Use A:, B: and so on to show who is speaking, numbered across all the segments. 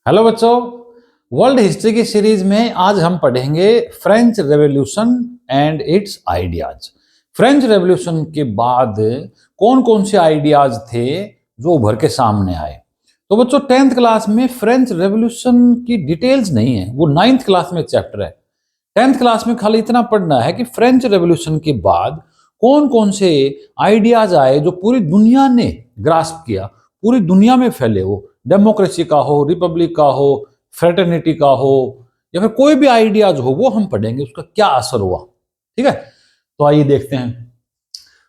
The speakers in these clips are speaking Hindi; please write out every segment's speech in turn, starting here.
A: हेलो बच्चों, वर्ल्ड हिस्ट्री की सीरीज में आज हम पढ़ेंगे French revolution and it's ideas. French revolution के बाद कौन कौन से आइडियाज थे जो उभर के सामने आए। तो बच्चों, 10th क्लास में फ्रेंच रेवोल्यूशन की डिटेल्स नहीं है, वो 9th क्लास में चैप्टर है। 10th क्लास में खाली इतना पढ़ना है कि फ्रेंच रेवोल्यूशन के बाद कौन कौन से आइडियाज आए जो पूरी दुनिया ने ग्रास्प किया, पूरी दुनिया में फैले। वो डेमोक्रेसी का हो, रिपब्लिक का हो, फ्रेटर्निटी का हो, या फिर कोई भी आइडियाज हो, वो हम पढ़ेंगे उसका क्या असर हुआ। ठीक है, तो आइए देखते हैं।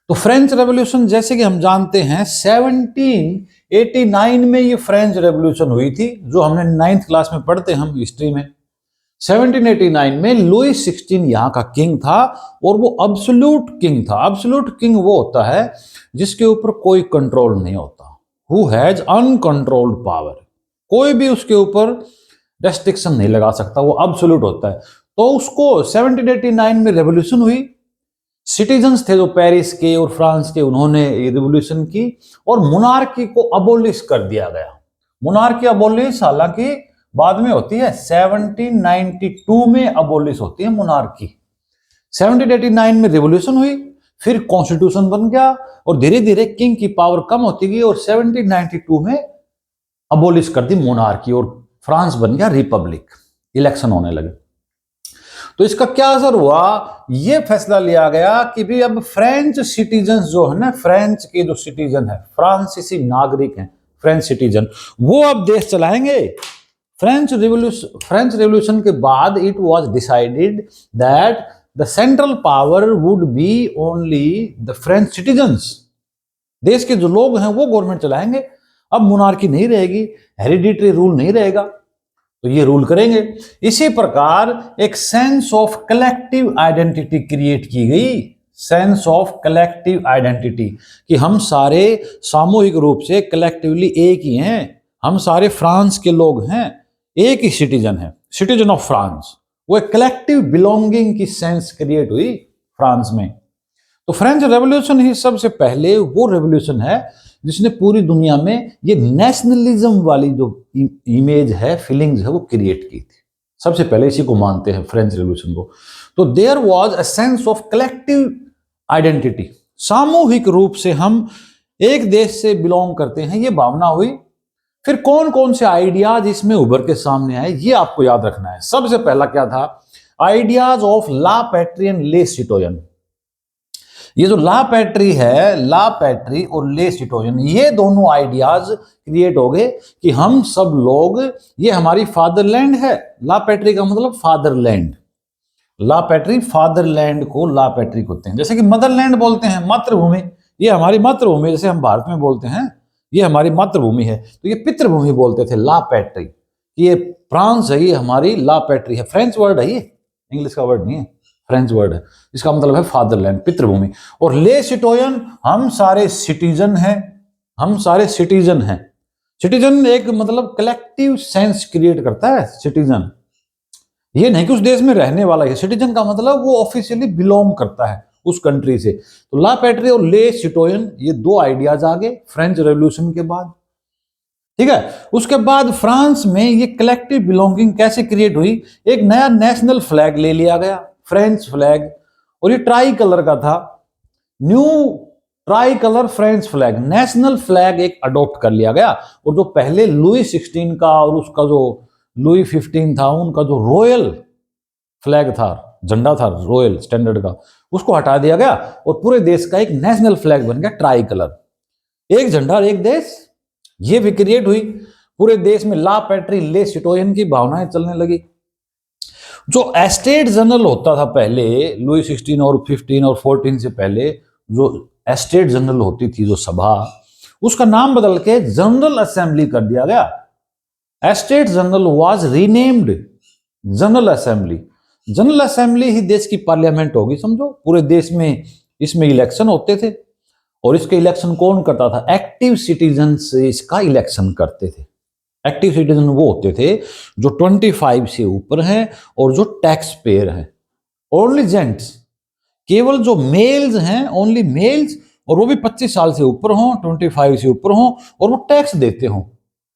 A: तो फ्रेंच रेवोल्यूशन जैसे कि हम जानते हैं 1789 में ये फ्रेंच रेवोल्यूशन हुई थी, जो हमने 9th क्लास में पढ़ते हैं हम हिस्ट्री में। 1789 में लुई 16 यहाँ का किंग था और वो अब्सोल्यूट किंग था। अब्सोल्यूट किंग वो होता है जिसके ऊपर कोई कंट्रोल नहीं होता, हु हैज अनकंट्रोल्ड पावर। कोई भी उसके ऊपर रेस्ट्रिक्शन नहीं लगा सकता, वो अब्सोल्यूट होता है। तो उसको 1789 में रेवोल्यूशन हुई। सिटीजन्स थे जो पेरिस के और फ्रांस के, उन्होंने ये रिवोल्यूशन की और मोनार्की को अबोलिश कर दिया गया। मोनार्की अबोलिश हालांकि बाद में होती है, 1792 में अबोलिश होती है मोनार्की। 1789 में रिवोल्यूशन हुई, फिर कॉन्स्टिट्यूशन बन गया और धीरे धीरे किंग की पावर कम होती गई और 1792 में अबोलिश कर दी मोनार्की और फ्रांस बन गया रिपब्लिक। इलेक्शन होने लगे। तो इसका क्या असर हुआ, यह फैसला लिया गया कि भी अब फ्रेंच सिटीजन जो है ना, फ्रेंच के जो सिटीजन है, फ्रांसीसी नागरिक हैं, फ्रेंच सिटीजन, वो अब देश चलाएंगे। फ्रेंच रिवोल्यूशन के बाद it was decided that the central power would be only the French citizens. देश के जो लोग हैं वो गवर्नमेंट चलाएंगे। अब मोनार्की नहीं रहेगी, हेरिडिटरी रूल नहीं रहेगा, तो ये रूल करेंगे। इसी प्रकार एक sense of collective identity create की गई। सेंस ऑफ कलेक्टिव आइडेंटिटी कि हम सारे सामूहिक रूप से कलेक्टिवली एक ही हैं, हम सारे फ्रांस के लोग हैं, एक ही सिटीजन है, सिटीजन ऑफ फ्रांस। वो एक कलेक्टिव बिलोंगिंग की सेंस क्रिएट हुई फ्रांस में। तो फ्रेंच रेवोल्यूशन ही सबसे पहले वो रेवोल्यूशन है जिसने पूरी दुनिया में ये नेशनलिज्म वाली जो इमेज है, फीलिंग्स है, वो क्रिएट की थी। सबसे पहले इसी को मानते हैं फ्रेंच रेवोल्यूशन को। तो there was a sense of collective identity, सामूहिक रूप से हम एक देश से बिलोंग करते हैं, ये भावना हुई। फिर कौन कौन से आइडियाज इसमें उभर के सामने आए, ये आपको याद रखना है। सबसे पहला क्या था, आइडियाज ऑफ ला पैट्री एंड ले सिटोयन। ये जो ला पैट्री है, ला पैट्री और ले सिटोयन, ये दोनों आइडियाज क्रिएट हो गए कि हम सब लोग, ये हमारी फादरलैंड है। ला पैट्री का मतलब फादरलैंड। ला पैट्री फादरलैंड को ला पैट्री कहते हैं। जैसे कि मदरलैंड बोलते हैं, मातृभूमि, ये हमारी मातृभूमि, जैसे हम भारत में बोलते हैं ये हमारी मातृभूमि है, तो ये पितृभूमि बोलते थे ला पैट्री। ये फ्रांस है, ये हमारी ला पैट्री है। फ्रेंच वर्ड है ये, इंग्लिश का वर्ड नहीं है, फ्रेंच वर्ड है। इसका मतलब है फादरलैंड, पितृभूमि। और ले सिटोयन, हम सारे सिटीजन हैं, हम सारे सिटीजन हैं। सिटीजन एक मतलब कलेक्टिव सेंस क्रिएट करता है सिटीजन। ये नहीं कि उस देश में रहने वाला है, सिटीजन का मतलब वो ऑफिशियली बिलोंग करता है उस कंट्री से। तो ला पैट्री और ले सिटोयन, ये दो आइडियाज आ गए फ्रेंच रेवोल्यूशन के बाद। ठीक है, उसके बाद फ्रांस में ये कलेक्टिव बिलोंगिंग कैसे क्रिएट हुई, एक नया नेशनल फ्लैग ले लिया गया, फ्रेंच फ्लैग, और ये ट्राई कलर का था। New try colour French flag, national flag एक अडॉप्ट कर लिया गया। और जो पहले लुई 16 का और उसका जो लुई 15 था, उनका जो रॉयल फ्लैग था, झंडा था रॉयल स्टैंडर्ड का, उसको हटा दिया गया और पूरे देश का एक नेशनल फ्लैग बन गया ट्राई कलर। एक झंडा एक देश, ये भी क्रिएट हुई। पूरे देश में ला पैट्री ले सिटोयन की भावनाएं चलने लगी। जो एस्टेट जनरल होता था पहले, लुई 16 और 15 और 14 से पहले, जो एस्टेट जनरल होती थी जो सभा, उसका नाम बदल के जनरल असेंबली कर दिया गया। Estate general was renamed general assembly. General assembly ही देश की पार्लियामेंट होगी, समझो। पूरे देश में इसमें इलेक्शन होते थे और इसके इलेक्शन कौन करता था, एक्टिव सिटीजन से इसका इलेक्शन करते थे। एक्टिव सिटीजन वो होते थे जो 25 से ऊपर हैं और जो टैक्स पेयर हैं। ओनली जेंट्स, केवल जो मेल्स हैं, ओनली मेल्स, और वो भी 25 साल से ऊपर हों, 25 से ऊपर हों और वो टैक्स देते हों।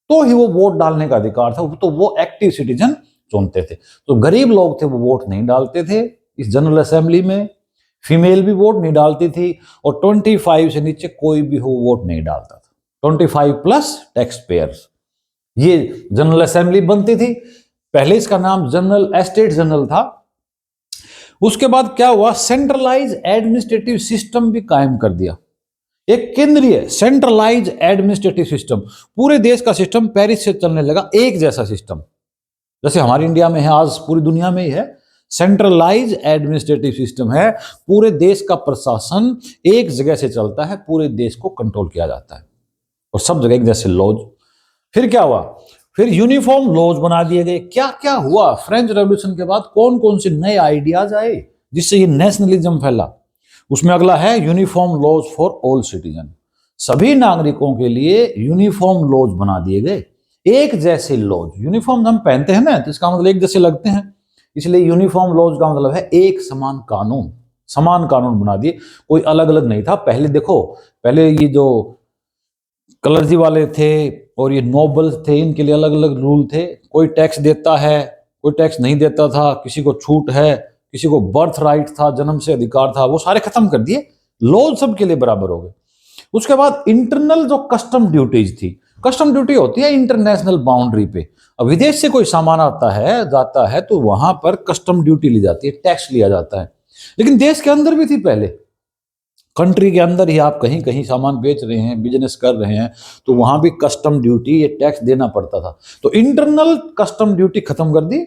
A: तो ही वो वोट डालने का अधिकार था, तो वो एक्टिव सिटीजन चुनते थे। तो गरीब लोग थे वो वोट नहीं डालते थे इस जनरल असेंबली में, फीमेल भी वोट नहीं डालती थी, और 25 से नीचे कोई भी हो वोट नहीं डालता था। 25 प्लस टैक्स पेयर्स, ये जनरल असेंबली बनती थी। पहले इसका नाम जनरल एस्टेट जनरल था। उसके बाद क्या हुआ, सेंट्रलाइज एडमिनिस्ट्रेटिव सिस्टम भी कायम कर दिया, एक केंद्रीय सेंट्रलाइज एडमिनिस्ट्रेटिव सिस्टम। पूरे देश का सिस्टम पेरिस से चलने लगा, एक जैसा सिस्टम, जैसे हमारे इंडिया में है, आज पूरी दुनिया में ही है। सेंट्रलाइज एडमिनिस्ट्रेटिव सिस्टम है, पूरे देश का प्रशासन एक जगह से चलता है, पूरे देश को कंट्रोल किया जाता है, और सब जगह एक जैसे लॉज। फिर क्या हुआ, फिर यूनिफॉर्म लॉज बना दिए गए। क्या क्या हुआ फ्रेंच रेवोल्यूशन के बाद, कौन कौन से नए आइडियाज आए जिससे ये नेशनलिज्म फैला। उसमें अगला है uniform laws for all citizen, सभी नागरिकों के लिए यूनिफॉर्म लॉज बना दिए गए, एक जैसे लॉज। यूनिफॉर्म हम पहनते हैं ना, तो इसका मतलब एक जैसे लगते हैं, इसलिए यूनिफॉर्म लॉज का मतलब है एक समान कानून। समान कानून बना दिए, कोई अलग अलग नहीं था। पहले देखो, पहले ये जो क्लर्जी वाले थे और ये नोबल्स थे, इनके लिए अलग अलग रूल थे। कोई टैक्स देता है, कोई टैक्स नहीं देता था, किसी को छूट है, किसी को बर्थ राइट था, जन्म से अधिकार था, वो सारे खत्म कर दिए, लॉज सबके लिए बराबर हो गए। उसके बाद इंटरनल जो कस्टम ड्यूटीज थी, कस्टम ड्यूटी होती है इंटरनेशनल बाउंड्री पे। अब विदेश से कोई सामान आता है जाता है तो वहां पर कस्टम ड्यूटी ली जाती है, टैक्स लिया जाता है। लेकिन देश के अंदर भी थी, पहले कंट्री के अंदर ही आप कहीं कहीं सामान बेच रहे हैं, बिजनेस कर रहे हैं, तो वहां भी कस्टम ड्यूटी, ये टैक्स देना पड़ता था। तो इंटरनल कस्टम ड्यूटी खत्म कर दी,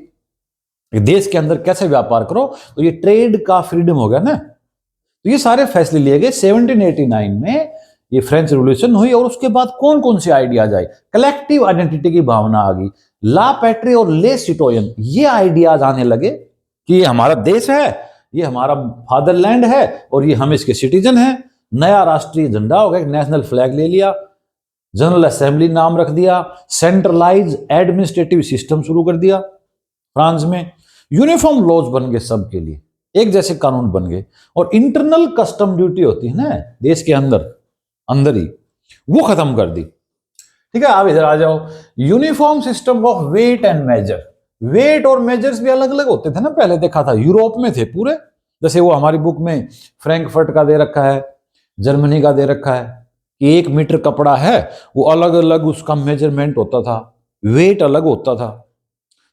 A: देश के अंदर कैसे व्यापार करो, तो ये ट्रेड का फ्रीडम हो गया ना। तो ये सारे फैसले लिए गए 1789 में, ये फ्रेंच रिवॉल्यूशन हुई। और उसके बाद कौन कौन से आइडियाज आए, कलेक्टिव आइडेंटिटी की भावना आ गई, ला पैट्री और ले सिटोयन, ये आइडियाज आने लगे कि ये हमारा देश है, ये हमारा फादरलैंड है, और ये हम इसके सिटीजन हैं। नया राष्ट्रीय झंडा हो गया, नेशनल फ्लैग ले लिया, जनरल असेंबली नाम रख दिया, सेंट्रलाइज एडमिनिस्ट्रेटिव सिस्टम शुरू कर दिया फ्रांस में, यूनिफॉर्म लॉज बन गए सबके लिए, एक जैसे कानून बन गए। और इंटरनल कस्टम ड्यूटी होती है ना देश के अंदर अंदर ही, वो खत्म कर दी। ठीक है, आप इधर आ जाओ, uniform system of weight and measure. Weight और मेजर्स भी अलग अलग होते थे ना, पहले देखा था यूरोप में थे पूरे, जैसे वो हमारी बुक में फ्रैंकफर्ट का दे रखा है, जर्मनी का दे रखा है कि 1 मीटर कपड़ा है, वो अलग अलग उसका मेजरमेंट होता था, वेट अलग होता था।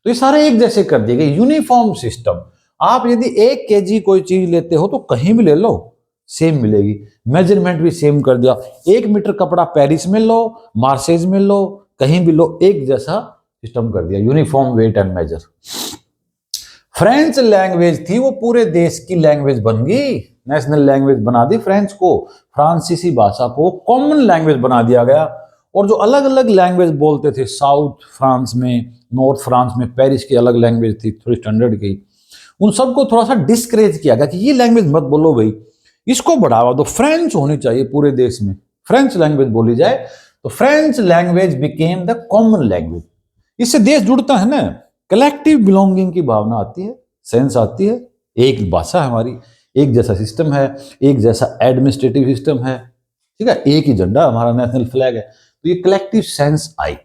A: तो ये सारे एक जैसे कर दिए गए, यूनिफॉर्म सिस्टम। आप यदि 1 kg कोई चीज लेते हो तो कहीं भी ले लो सेम मिलेगी, मेजरमेंट भी सेम कर दिया। 1 मीटर कपड़ा पेरिस में लो, मार्सेज में लो, कहीं भी लो, एक जैसा सिस्टम कर दिया, uniform weight and measure. French language थी, वो पूरे देश की लैंग्वेज बन गई, नेशनल लैंग्वेज बना दी फ्रेंच को, फ्रांसीसी भाषा को कॉमन लैंग्वेज बना दिया गया। और जो अलग अलग लैंग्वेज बोलते थे, साउथ फ्रांस में, नॉर्थ फ्रांस में, पेरिस की अलग लैंग्वेज थी थोड़ी स्टैंडर्ड की, उन सबको थोड़ा सा डिस्करेज किया गया कि ये लैंग्वेज मत बोलो भाई, इसको बढ़ावा दो, फ्रेंच होनी चाहिए पूरे देश में, फ्रेंच लैंग्वेज बोली जाए। तो French language became the common language. इससे देश जुड़ता है ना, कलेक्टिव बिलोंगिंग की भावना आती है, सेंस आती है, एक भाषा हमारी, एक जैसा सिस्टम है, एक जैसा एडमिनिस्ट्रेटिव सिस्टम है, ठीक है, एक ही झंडा हमारा, नेशनल फ्लैग है। तो ये collective sense I.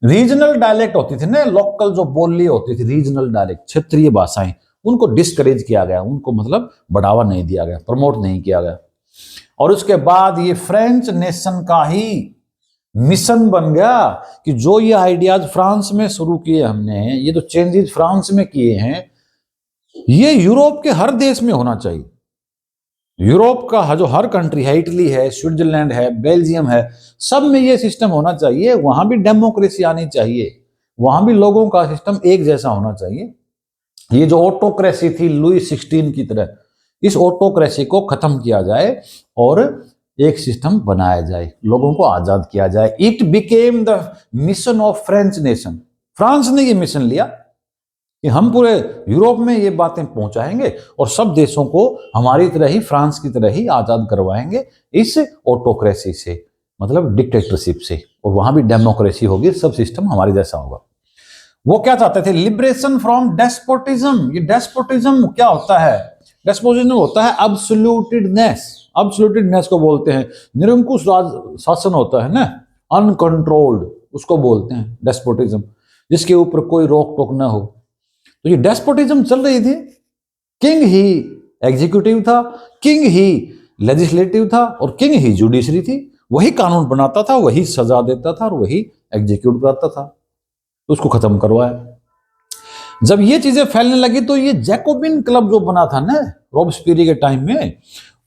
A: Regional dialect होती थी ना, लोकल जो बोली होती थी, रीजनल डायलेक्ट, क्षेत्रीय भाषाएं, उनको डिस्करेज किया गया, उनको मतलब बढ़ावा नहीं दिया गया, प्रमोट नहीं किया गया। और उसके बाद ये फ्रेंच नेशन का ही मिशन बन गया कि जो ये आइडियाज फ्रांस में शुरू किए हमने, ये जो चेंजेस फ्रांस में किए हैं, ये यूरोप के हर देश में होना चाहिए। यूरोप का जो हर कंट्री है, इटली है, स्विट्जरलैंड है, बेल्जियम है, सब में ये सिस्टम होना चाहिए। वहां भी डेमोक्रेसी आनी चाहिए, वहां भी लोगों का सिस्टम एक जैसा होना चाहिए। ये जो ऑटोक्रेसी थी लुई 16 की तरह, इस ऑटोक्रेसी को खत्म किया जाए और एक सिस्टम बनाया जाए, लोगों को आजाद किया जाए। It became the mission of French nation. France ने ये मिशन लिया कि हम पूरे यूरोप में ये बातें पहुंचाएंगे और सब देशों को हमारी तरह ही, फ्रांस की तरह ही आजाद करवाएंगे इस ऑटोक्रेसी से, मतलब डिक्टेटरशिप से, और वहां भी डेमोक्रेसी होगी, सब सिस्टम हमारे जैसा होगा। वो क्या चाहते थे, लिबरेशन फ्रॉम डेस्पोटिज्म। ये डेस्पोटिज्म क्या होता है, डेस्पोटिज्म होता है अब्सोल्यूटेडनेस, अब्सोल्यूटेडनेस को बोलते हैं, निरंकुश राज शासन होता है ना, अनकंट्रोल्ड, उसको बोलते हैं डेस्पोटिज्म, जिसके ऊपर कोई रोक टोक ना हो। तो ये डेस्पोटिज्म चल रही थी, किंग ही एग्जीक्यूटिव था, किंग ही लेजिस्लेटिव था और किंग ही जुडिशरी थी। वही कानून बनाता था, वही सजा देता था और वही एग्जीक्यूट करता था। तो उसको खत्म करवाया। जब ये चीजें फैलने लगी तो ये जैकोबिन क्लब जो बना था ना रॉबस्पियरी के टाइम में,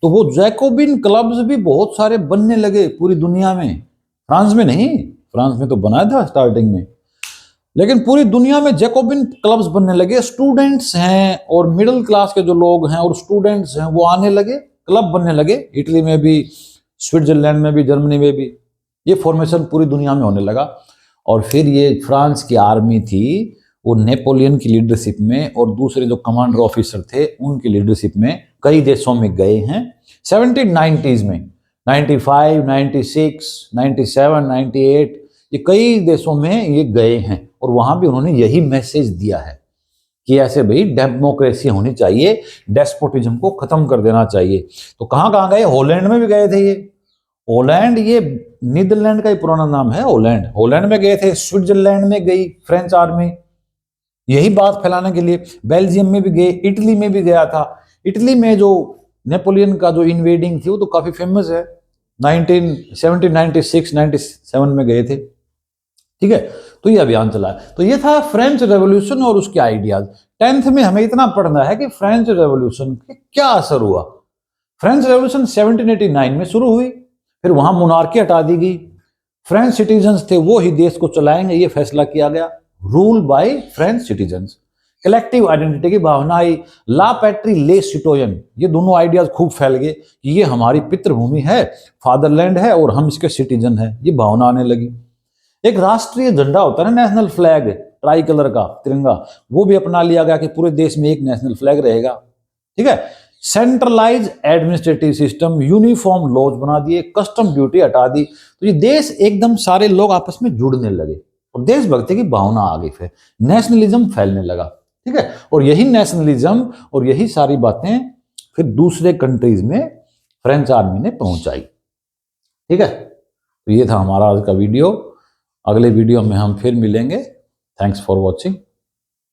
A: तो वो जैकोबिन क्लब्स भी बहुत सारे बनने लगे पूरी दुनिया में। फ्रांस में नहीं, फ्रांस में तो बनाया था स्टार्टिंग में, लेकिन पूरी दुनिया में जैकोबिन क्लब्स बनने लगे। स्टूडेंट्स हैं और मिडिल क्लास के जो लोग हैं और स्टूडेंट्स हैं वो आने लगे, क्लब बनने लगे। इटली में भी, स्विट्जरलैंड में भी, जर्मनी में भी ये फॉर्मेशन पूरी दुनिया में होने लगा। और फिर ये फ्रांस की आर्मी थी, वो नेपोलियन की लीडरशिप में और दूसरे जो कमांडर ऑफिसर थे उनकी लीडरशिप में कई देशों में गए हैं 1790s में, 95, 96, 97, 98, ये कई देशों में ये गए हैं। और वहां भी उन्होंने यही मैसेज दिया है कि ऐसे भाई डेमोक्रेसी होनी चाहिए, डेस्पोटिज्म को खत्म कर देना चाहिए। तो कहाँ कहाँ गए? हॉलैंड में भी गए थे ये। हॉलैंड ये नीदरलैंड का ही पुराना नाम है हॉलैंड। हॉलैंड में गए थे, स्विट्जरलैंड में गई फ्रेंच आर्मी यही बात फैलाने के लिए। बेल्जियम में भी गए, इटली में भी गया था। इटली में जो नेपोलियन का जो इन्वेडिंग थी वो तो काफी फेमस है, 1970, 96, 97 में गए थे। ठीक है, तो ये अभियान चला है। तो ये था फ्रेंच रेवोल्यूशन और उसके आइडियाज। 10th में हमें इतना पढ़ना है कि फ्रेंच रेवोल्यूशन के क्या असर हुआ। फ्रेंच रेवोल्यूशन 1789 में शुरू हुई, फिर वहां मोनार्की हटा दी गई। फ्रेंच सिटीजन्स थे वो ही देश को चलाएंगे, ये फैसला किया गया। Rule by French citizens, collective identity की भावना आई। ला पैट्री ले सिटोयन, ये दोनों आइडियाज खूब फैल गए कि ये हमारी पितृभूमि है, फादरलैंड है और हम इसके सिटीजन हैं, ये भावना आने लगी। एक राष्ट्रीय झंडा होता है ना, नेशनल फ्लैग, ट्राई कलर का तिरंगा, वो भी अपना लिया गया कि पूरे देश में एक नेशनल फ्लैग रहेगा। ठीक है, centralise administrative system, uniform laws बना दिए, कस्टम ड्यूटी हटा दी। तो ये देश एकदम सारे लोग आपस में जुड़ने लगे और देशभक्ति की भावना आ गई, फिर नेशनलिज्म फैलने लगा। ठीक है, और यही नेशनलिज्म और यही सारी बातें फिर दूसरे कंट्रीज में फ्रेंच आर्मी ने पहुंचाई। ठीक है, तो ये था हमारा आज का वीडियो। अगले वीडियो में हम फिर मिलेंगे। Thanks for watching.